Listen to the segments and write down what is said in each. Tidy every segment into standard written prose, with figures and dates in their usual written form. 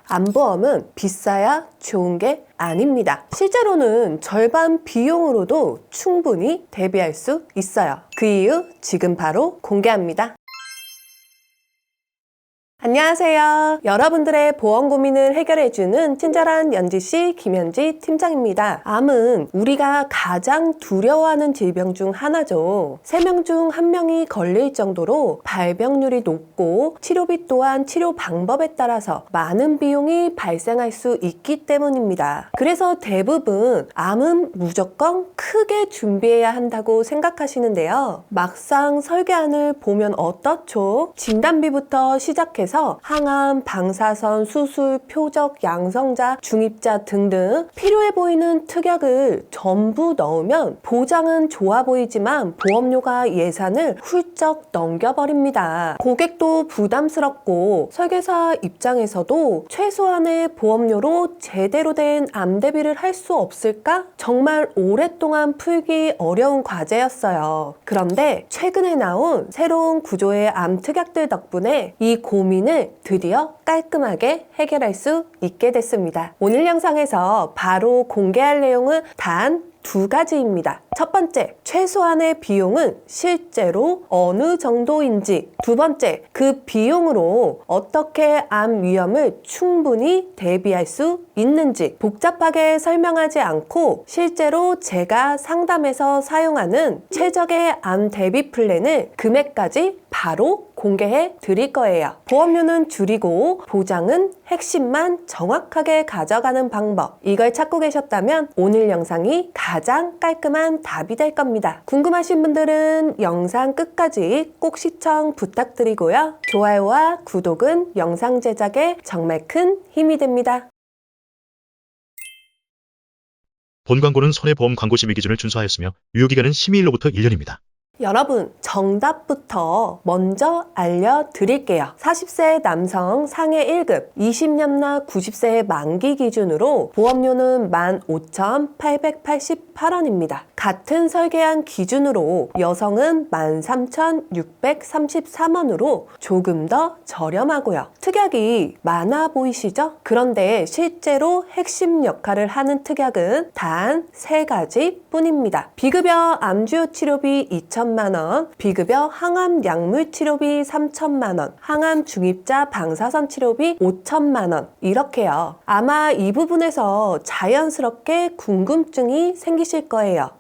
암보험은 비싸야 좋은 게 아닙니다. 실제로는 절반 비용으로도 충분히 대비할 수 있어요. 그 이유 지금 바로 공개합니다. 안녕하세요. 여러분들의 보험 고민을 해결해주는 친절한 연지씨 김연지 팀장입니다. 암은 우리가 가장 두려워하는 질병 중 하나죠. 3명 중 1명이 걸릴 정도로 발병률이 높고 치료비 또한 치료 방법에 따라서 많은 비용이 발생할 수 있기 때문입니다. 그래서 대부분 암은 무조건 크게 준비해야 한다고 생각하시는데요. 막상 설계안을 보면 어떻죠? 진단비부터 시작해서 항암, 방사선, 수술, 표적, 양성자, 중입자 등등 필요해 보이는 특약을 전부 넣으면 보장은 좋아 보이지만 보험료가 예산을 훌쩍 넘겨버립니다. 고객도 부담스럽고 설계사 입장에서도 최소한의 보험료로 제대로 된 암 대비를 할 수 없을까? 정말 오랫동안 풀기 어려운 과제였어요. 그런데 최근에 나온 새로운 구조의 암 특약들 덕분에 이 고민을 드디어 깔끔하게 해결할 수 있게 됐습니다. 오늘 영상에서 바로 공개할 내용은 단 2가지입니다. 첫 번째, 최소한의 비용은 실제로 어느 정도인지. 두 번째, 그 비용으로 어떻게 암 위험을 충분히 대비할 수 있는지. 복잡하게 설명하지 않고 실제로 제가 상담에서 사용하는 최적의 암 대비 플랜을 금액까지 바로 공개해 드릴 거예요. 보험료는 줄이고 보장은 핵심만 정확하게 가져가는 방법. 이걸 찾고 계셨다면 오늘 영상이 가장 깔끔한 답이 될 겁니다. 궁금하신 분들은 영상 끝까지 꼭 시청 부탁드리고요. 좋아요와 구독은 영상 제작에 정말 큰 힘이 됩니다. 본 광고는 손해보험 광고 심의 기준을 준수하였으며 유효기간은 심의일로부터 1년입니다. 여러분, 정답부터 먼저 알려드릴게요. 40세 남성 상해 1급, 20년나 90세의 만기 기준으로 보험료는 15,888원입니다. 같은 설계안 기준으로 여성은 13,633원으로 조금 더 저렴하고요. 특약이 많아 보이시죠? 그런데 실제로 핵심 역할을 하는 특약은 단 3가지 뿐입니다. 비급여 암주요 치료비 2천만원, 비급여 항암 약물 치료비 3천만원, 항암 중입자 방사선 치료비 5천만원, 이렇게요. 아마 이 부분에서 자연스럽게 궁금증이 생기실 거예요.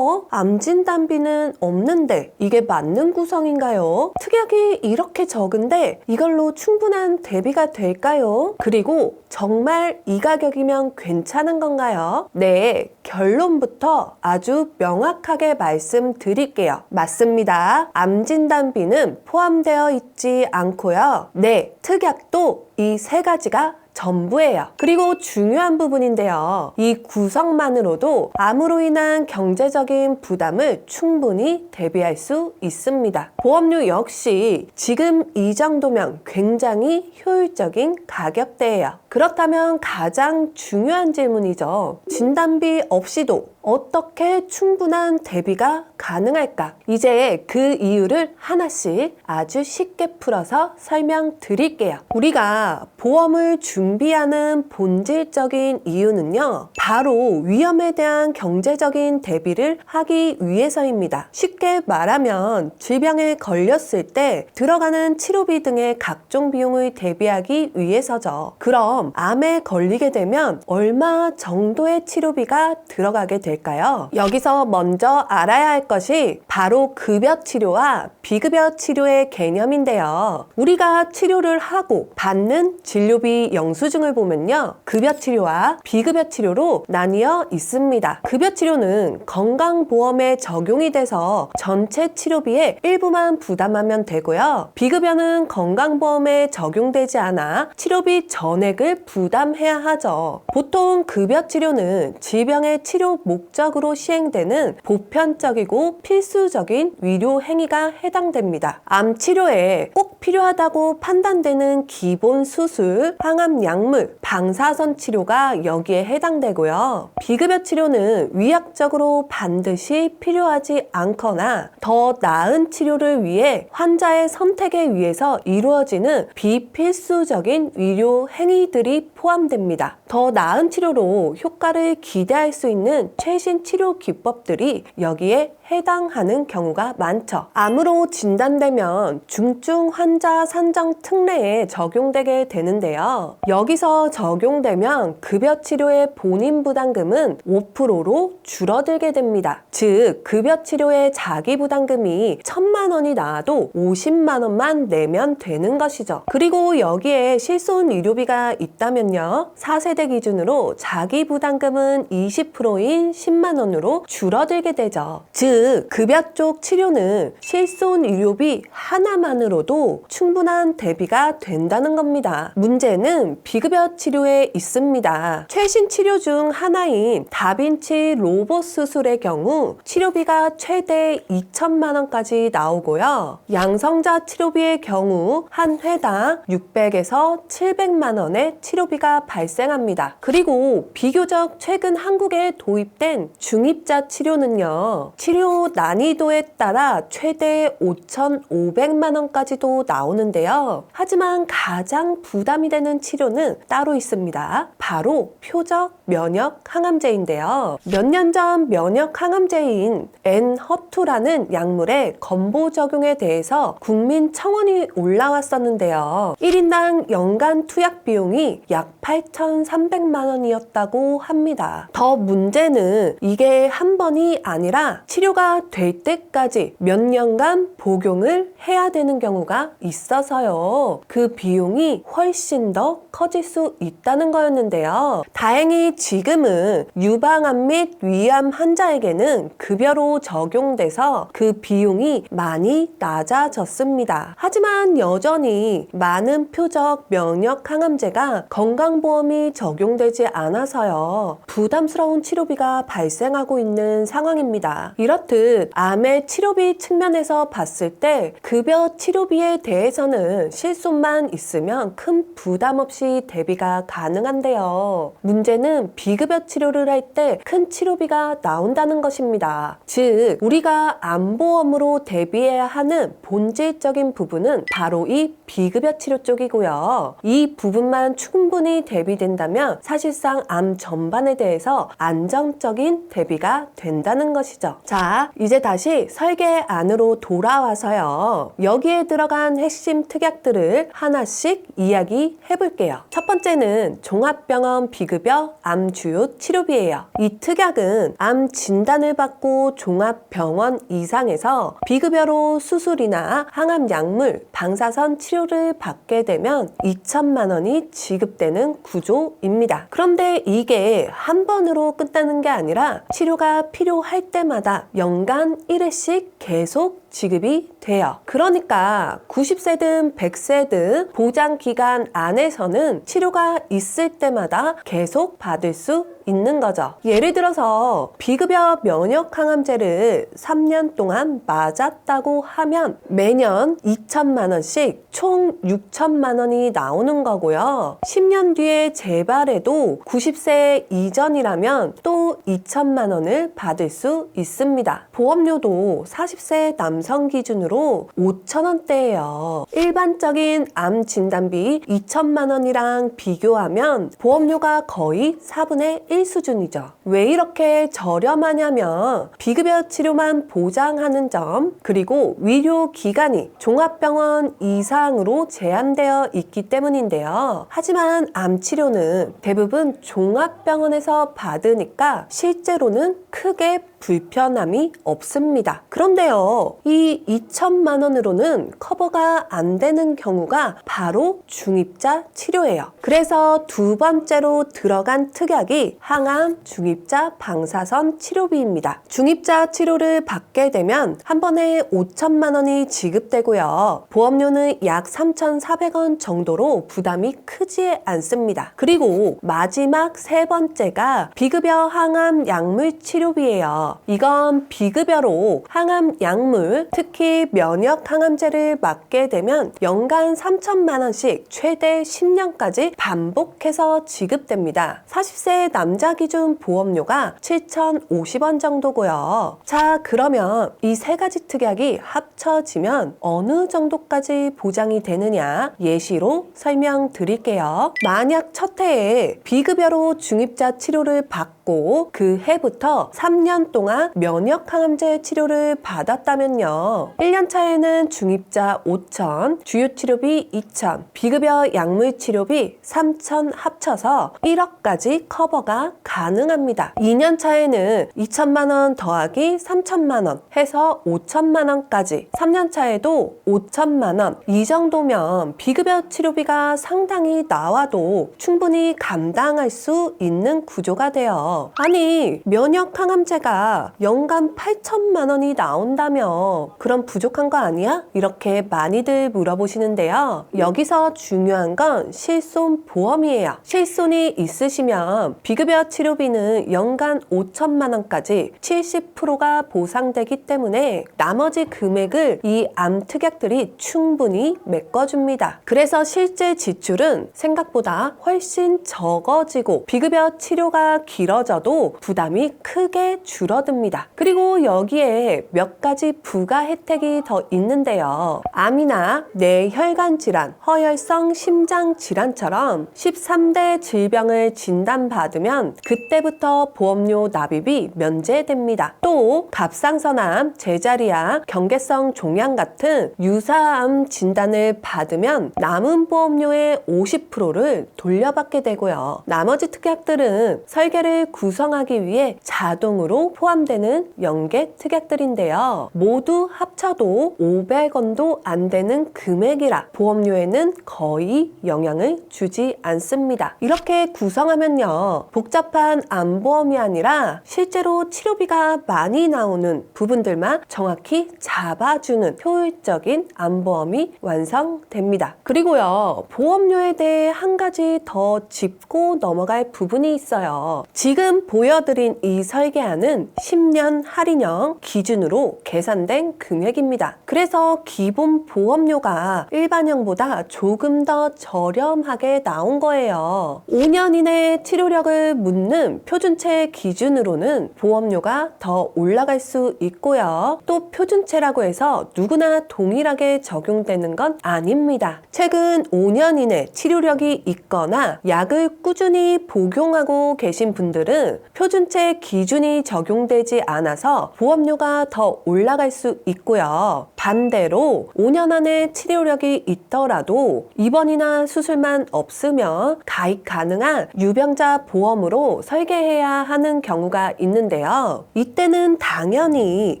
암 진단비는 없는데 이게 맞는 구성인가요? 특약이 이렇게 적은데 이걸로 충분한 대비가 될까요? 그리고 정말 이 가격이면 괜찮은 건가요? 네, 결론부터 아주 명확하게 말씀드릴게요. 맞습니다. 암 진단비는 포함되어 있지 않고요. 네, 특약도 이 3가지가 전부예요. 그리고 중요한 부분인데요. 이 구성만으로도 암으로 인한 경제적인 부담을 충분히 대비할 수 있습니다. 보험료 역시 지금 이 정도면 굉장히 효율적인 가격대예요. 그렇다면 가장 중요한 질문이죠. 진단비 없이도 어떻게 충분한 대비가 가능할까? 이제 그 이유를 하나씩 아주 쉽게 풀어서 설명드릴게요. 우리가 보험을 준비하는 본질적인 이유는요, 바로 위험에 대한 경제적인 대비를 하기 위해서입니다. 쉽게 말하면 질병에 걸렸을 때 들어가는 치료비 등의 각종 비용을 대비하기 위해서죠. 그럼 암에 걸리게 되면 얼마 정도의 치료비가 들어가게 될까요? 여기서 먼저 알아야 할 것이 바로 급여 치료와 비급여 치료의 개념인데요. 우리가 치료를 하고 받는 진료비 영수증을 보면요, 급여 치료와 비급여 치료로 나뉘어 있습니다. 급여 치료는 건강보험에 적용이 돼서 전체 치료비의 일부만 부담하면 되고요. 비급여는 건강보험에 적용되지 않아 치료비 전액을 부담해야 하죠. 보통 급여 치료는 질병의 치료 목적으로 시행되는 보편적이고 필수적인 의료 행위가 해당됩니다. 암 치료에 꼭 필요하다고 판단되는 기본 수술, 항암 약물, 방사선 치료가 여기에 해당되고요. 비급여 치료는 위약적으로 반드시 필요하지 않거나 더 나은 치료를 위해 환자의 선택에 의해서 이루어지는 비필수적인 의료 행위들이 포함됩니다. 더 나은 치료로 효과를 기대할 수 있는 최신 치료 기법들이 여기에 해당하는 경우가 많죠. 암으로 진단되면 중증 환자 산정 특례에 적용되게 되는데요. 여기서 적용되면 급여 치료의 본인 부담금은 5%로 줄어들게 됩니다. 즉, 급여 치료의 자기 부담금이 1,000만 원이 나와도 50만 원만 내면 되는 것이죠. 그리고 여기에 실손 의료비가 있다면요. 4세대 기준으로 자기 부담금은 20%인 10만 원으로 줄어들게 되죠. 즉, 급여 쪽 치료는 실손 의료비 하나만으로도 충분한 대비가 된다는 겁니다. 문제는 비급여 치료에 있습니다. 최신 치료 중 하나인 다빈치 로봇 수술의 경우 치료비가 최대 2천만 원까지 나오고요. 양성자 치료비의 경우 한 회당 600에서 700만 원의 치료비가 발생합니다. 그리고 비교적 최근 한국에 도입된 중입자 치료는요. 치료 난이도에 따라 최대 5,500만 원까지도 나오는데요. 하지만 가장 부담이 되는 치료는 따로 있습니다. 바로 표적 면역 항암제인데요. 몇 년 전 면역 항암제인 엔허투라는 약물의 건보 적용에 대해서 국민청원이 올라왔었는데요. 1인당 연간 투약 비용이 약 8,300만 원이었다고 합니다. 더 문제는 이게 한 번이 아니라 치료가 될 때까지 몇 년간 복용을 해야 되는 경우가 있어서요. 그 비용이 훨씬 더 커질 수 있다는 거였는데요. 다행히 지금은 유방암 및 위암 환자에게는 급여로 적용돼서 그 비용이 많이 낮아졌습니다. 하지만 여전히 많은 표적 면역 항암제가 건강보험이 적용되지 않아서요. 부담스러운 치료비가 발생하고 있는 상황입니다. 이렇듯 암의 치료비 측면에서 봤을 때 급여 치료비에 대해서는 실손만 있으면 큰 부담 없이 대비가 가능한데요. 문제는 비급여 치료를 할 때 큰 치료비가 나온다는 것입니다. 즉, 우리가 암보험으로 대비해야 하는 본질적인 부분은 바로 이 비급여 치료 쪽이고요. 이 부분만 충분히 대비된다면 사실상 암 전반에 대해서 안정적인 대비가 된다는 것이죠. 자, 이제 다시 설계 안으로 돌아와서요. 여기에 들어간 핵심 특약들을 하나씩 이야기해 볼게요. 첫 번째는 종합병원 비급여 암 주요 치료비예요. 이 특약은 암 진단을 받고 종합병원 이상에서 비급여로 수술이나 항암 약물, 방사선 치료를 받게 되면 2천만 원이 지급되는 구조입니다. 그런데 이게 한 번으로 끝나는 게 아니라 치료가 필요할 때마다 연간 1회씩 계속 지급이 돼요. 그러니까 90세든 100세든 보장 기간 안에서는 치료가 있을 때마다 계속 받을 수 있는 거죠. 예를 들어서 비급여 면역 항암제를 3년 동안 맞았다고 하면 매년 2천만 원씩 총 6천만 원이 나오는 거고요. 10년 뒤에 재발해도 90세 이전이라면 또 2천만 원을 받을 수 있습니다. 보험료도 40세 남성 기준으로 5천 원대예요. 일반적인 암 진단비 2천만 원이랑 비교하면 보험료가 거의 4분의 1 수준이죠. 왜 이렇게 저렴하냐면 비급여 치료만 보장하는 점, 그리고 의료 기간이 종합병원 이상으로 제한되어 있기 때문인데요. 하지만 암 치료는 대부분 종합병원에서 받으니까 실제로는 크게 불편함이 없습니다. 그런데요, 이 2천만 원으로는 커버가 안 되는 경우가 바로 중입자 치료예요. 그래서 두 번째로 들어간 특약이 항암 중입자 방사선 치료비입니다. 중입자 치료를 받게 되면 한 번에 5천만 원이 지급되고요. 보험료는 약 3,400원 정도로 부담이 크지 않습니다. 그리고 마지막 세 번째가 비급여 항암 약물 치료비예요. 있는데요. 이건 비급여로 항암 약물, 특히 면역 항암제를 맞게 되면 연간 3천만 원씩 최대 10년까지 반복해서 지급됩니다. 40세 남자 기준 보험료가 7,050원 정도고요. 자, 그러면 이 세 가지 특약이 합쳐지면 어느 정도까지 보장이 되느냐 예시로 설명드릴게요. 만약 첫 해에 비급여로 중입자 치료를 받고 그 해부터 3년 동안 면역 항암제 치료를 받았다면요. 1년 차에는 중입자 5천, 주요 치료비 2천, 비급여 약물 치료비 3천 합쳐서 1억까지 커버가 가능합니다. 2년 차에는 2천만 원 더하기 3천만 원 해서 5천만 원까지, 3년 차에도 5천만 원. 이 정도면 비급여 치료비가 상당히 나와도 충분히 감당할 수 있는 구조가 돼요. 아니, 면역 항암제가 연간 8천만 원이 나온다며 그럼 부족한 거 아니야? 이렇게 많이들 물어보시는데요. 여기서 중요한 건 실손보험이에요. 실손이 있으시면 비급여 치료비는 연간 5천만 원까지 70%가 보상되기 때문에 나머지 금액을 이 암 특약들이 충분히 메꿔줍니다. 그래서 실제 지출은 생각보다 훨씬 적어지고 비급여 치료가 길어져도 부담이 크게 줄어듭니다. 그리고 여기에 몇 가지 부가 혜택이 더 있는데요. 암이나 뇌혈관 질환, 허혈성 심장 질환처럼 13대 질병을 진단받으면 그때부터 보험료 납입이 면제됩니다. 또 갑상선암, 제자리암, 경계성 종양 같은 유사암 진단을 받으면 남은 보험료의 50%를 돌려받게 되고요. 나머지 특약들은 설계를 구성하기 위해 자동으로 포함되는 연계 특약들인데요. 모두 합쳐도 500원도 안 되는 금액이라 보험료에는 거의 영향을 주지 않습니다. 이렇게 구성하면요, 복잡한 암보험이 아니라 실제로 치료비가 많이 나오는 부분들만 정확히 잡아주는 효율적인 암보험이 완성됩니다. 그리고요, 보험료에 대해 한 가지 더 짚고 넘어갈 부분이 있어요. 지금 보여드린 이 설계안은 10년 할인형 기준으로 계산된 금액입니다. 그래서 기본 보험료가 일반형보다 조금 더 저렴하게 나온 거예요. 5년 이내 치료력을 묻는 표준체 기준으로는 보험료가 더 올라갈 수 있고요. 또 표준체라고 해서 누구나 동일하게 적용되는 건 아닙니다. 최근 5년 이내 치료력이 있거나 약을 꾸준히 복용하고 계신 분들은 표준체 기준이 적용되지 않아서 보험료가 더 올라갈 수 있고요. 반대로 5년 안에 치료력이 있더라도 입원이나 수술만 없으면 가입 가능한 유병자 보험으로 설계해야 하는 경우가 있는데요. 이때는 당연히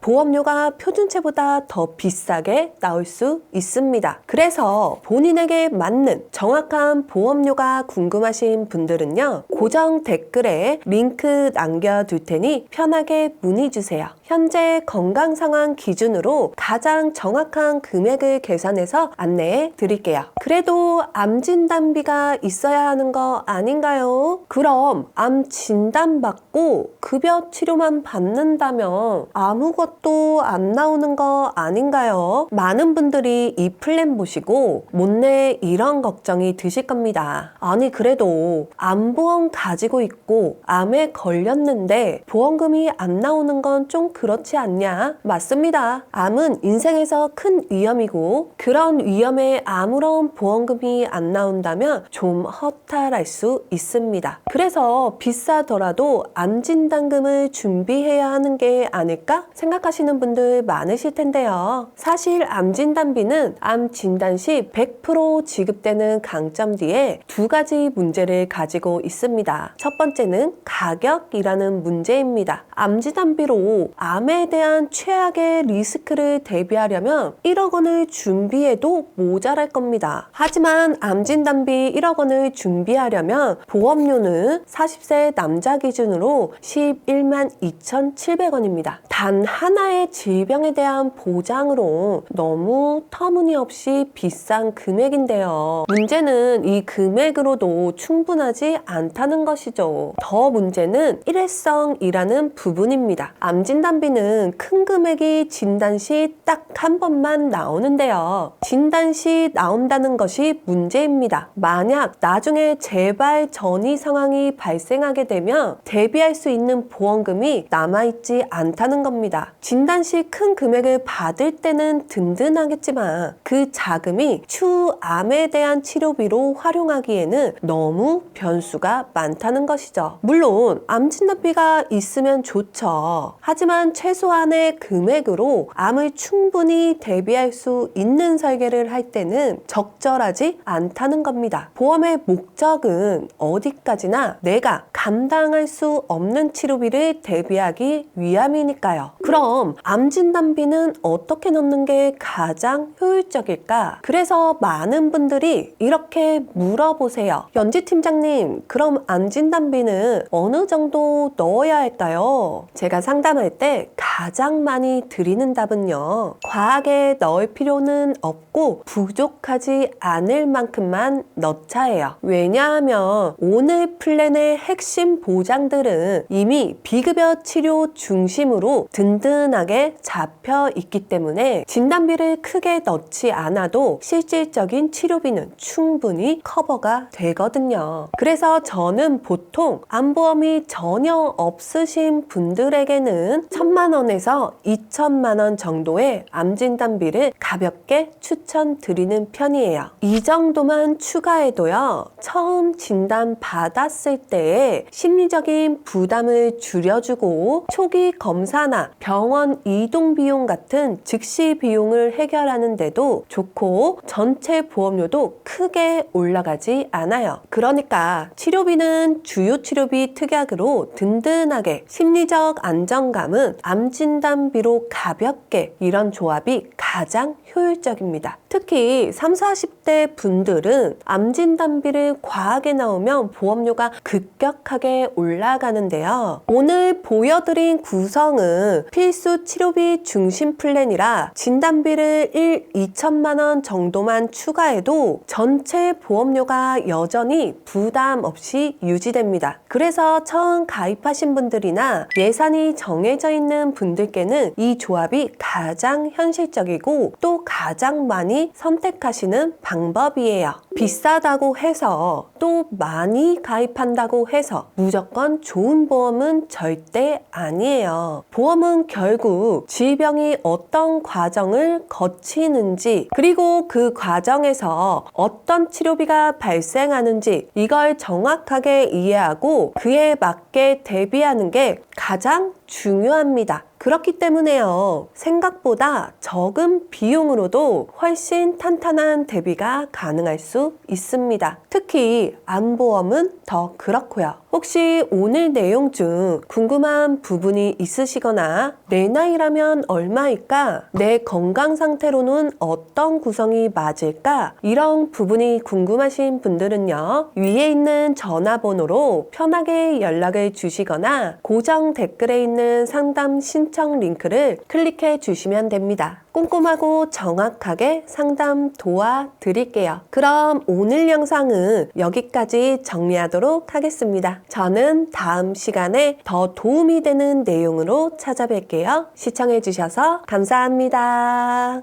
보험료가 표준체보다 더 비싸게 나올 수 있습니다. 그래서 본인에게 맞는 정확한 보험료가 궁금하신 분들은요, 고정 댓글에 링크 남겨둘 테니 편하게 문의 주세요. 현재 건강 상황 기준으로 가장 정확한 금액을 계산해서 안내해 드릴게요. 그래도 암 진단비가 있어야 하는 거 아닌가요? 그럼 암 진단받고 급여 치료만 받는다면 아무것도 안 나오는 거 아닌가요? 많은 분들이 이 플랜 보시고 못내 이런 걱정이 드실 겁니다. 아니, 그래도 암보험 가지고 있고 암에 걸렸는데 보험금이 안 나오는 건 좀 그렇지 않냐? 맞습니다. 암은 인생에서 큰 위험이고 그런 위험에 아무런 보험금이 안 나온다면 좀 허탈할 수 있습니다. 그래서 비싸더라도 암 진단금을 준비해야 하는 게 아닐까 생각하시는 분들 많으실 텐데요. 사실 암 진단비는 암 진단 시 100% 지급되는 강점 뒤에 두 가지 문제를 가지고 있습니다. 첫 번째는 가격이라는 문제입니다. 암 진단비로 암에 대한 최악의 리스크를 대비하려면 1억 원을 준비해도 모자랄 겁니다. 하지만 암 진단비 1억 원을 준비하려면 보험료는 40세 남자 기준으로 11만 2,700원입니다. 단 하나의 질병에 대한 보장으로 너무 터무니없이 비싼 금액인데요. 문제는 이 금액으로도 충분하지 않다는 것이죠. 더 문제는 일회성이라는 부분입니다. 암 진단비는 큰 금액이 진단 시 딱 한 번만 나오는데요. 진단 시 나온다는 것이 문제입니다. 만약 나중에 재발 전이 상황이 발생하게 되면 대비할 수 있는 보험금이 남아있지 않다는 겁니다. 진단 시 큰 금액을 받을 때는 든든하겠지만 그 자금이 추후 암에 대한 치료비로 활용하기에는 너무 변수가 많다는 것이죠. 물론 암 진단비가 있으면 좋죠. 하지만 최소한의 금액으로 암을 충분히 대비할 수 있는 설계를 할 때는 적절하지 않다는 겁니다. 보험의 목적은 어디까지나 내가 감당할 수 없는 치료비를 대비하기 위함이니까요. 그럼 암 진단비는 어떻게 넣는 게 가장 효율적일까? 그래서 많은 분들이 이렇게 물어보세요. 연지 팀장님, 그럼 암 진단비는 어느 정도 넣어야 할까요? 제가 상담할 때 가장 많이 드리는 답은요. 과하게 넣을 필요는 없고 부족하지 않을 만큼만 넣자예요. 왜냐하면 오늘 플랜의 핵심 보장들은 이미 비급여 치료 중심으로 든든하게 잡혀 있기 때문에 진단비를 크게 넣지 않아도 실질적인 치료비는 충분히 커버가 되거든요. 그래서 저는 보통 암보험이 전혀 없으신 분들에게는 1,000만 원에서 2천만 원 정도의 암 진단비를 가볍게 추천드리는 편이에요. 이 정도만 추가해도요. 처음 진단 받았을 때의 심리적인 부담을 줄여주고 초기 검사나 병원 이동 비용 같은 즉시 비용을 해결하는 데도 좋고 전체 보험료도 크게 올라가지 않아요. 그러니까 치료비는 주요 치료비 특약으로 든든하게, 심리적 안정감은 암 진단비로 가볍게, 이런 조합이 가장 효율적입니다. 특히 30, 40대 분들은 암 진단비를 과하게 나오면 보험료가 급격하게 올라가는데요. 오늘 보여드린 구성은 필수 치료비 중심 플랜이라 진단비를 2천만 원 정도만 추가해도 전체 보험료가 여전히 부담 없이 유지됩니다. 그래서 처음 가입하신 분들이나 예산이 정해져 있는 분들께는 이 조합이 가장 현실적이고 또 가장 많이 선택하시는 방법이에요. 비싸다고 해서 또 많이 가입한다고 해서 무조건 좋은 보험은 절대 아니에요. 보험은 결국 질병이 어떤 과정을 거치는지, 그리고 그 과정에서 어떤 치료비가 발생하는지 이걸 정확하게 이해하고 그에 맞게 대비하는 게 가장 중요합니다. 그렇기 때문에요. 생각보다 적은 비용으로도 훨씬 탄탄한 대비가 가능할 수 있습니다. 특히 암보험은 더 그렇고요. 혹시 오늘 내용 중 궁금한 부분이 있으시거나 내 나이라면 얼마일까? 내 건강 상태로는 어떤 구성이 맞을까? 이런 부분이 궁금하신 분들은요. 위에 있는 전화번호로 편하게 연락을 주시거나 고정 댓글에 있는 상담 신청 링크를 클릭해 주시면 됩니다. 꼼꼼하고 정확하게 상담 도와드릴게요. 그럼 오늘 영상은 여기까지 정리하도록 하겠습니다. 저는 다음 시간에 더 도움이 되는 내용으로 찾아뵐게요. 시청해 주셔서 감사합니다.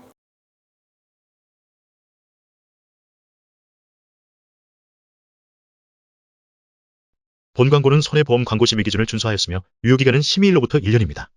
본 광고는 손해보험 광고 심의 기준을 준수하였으며 유효기간은 심의일로부터 1년입니다.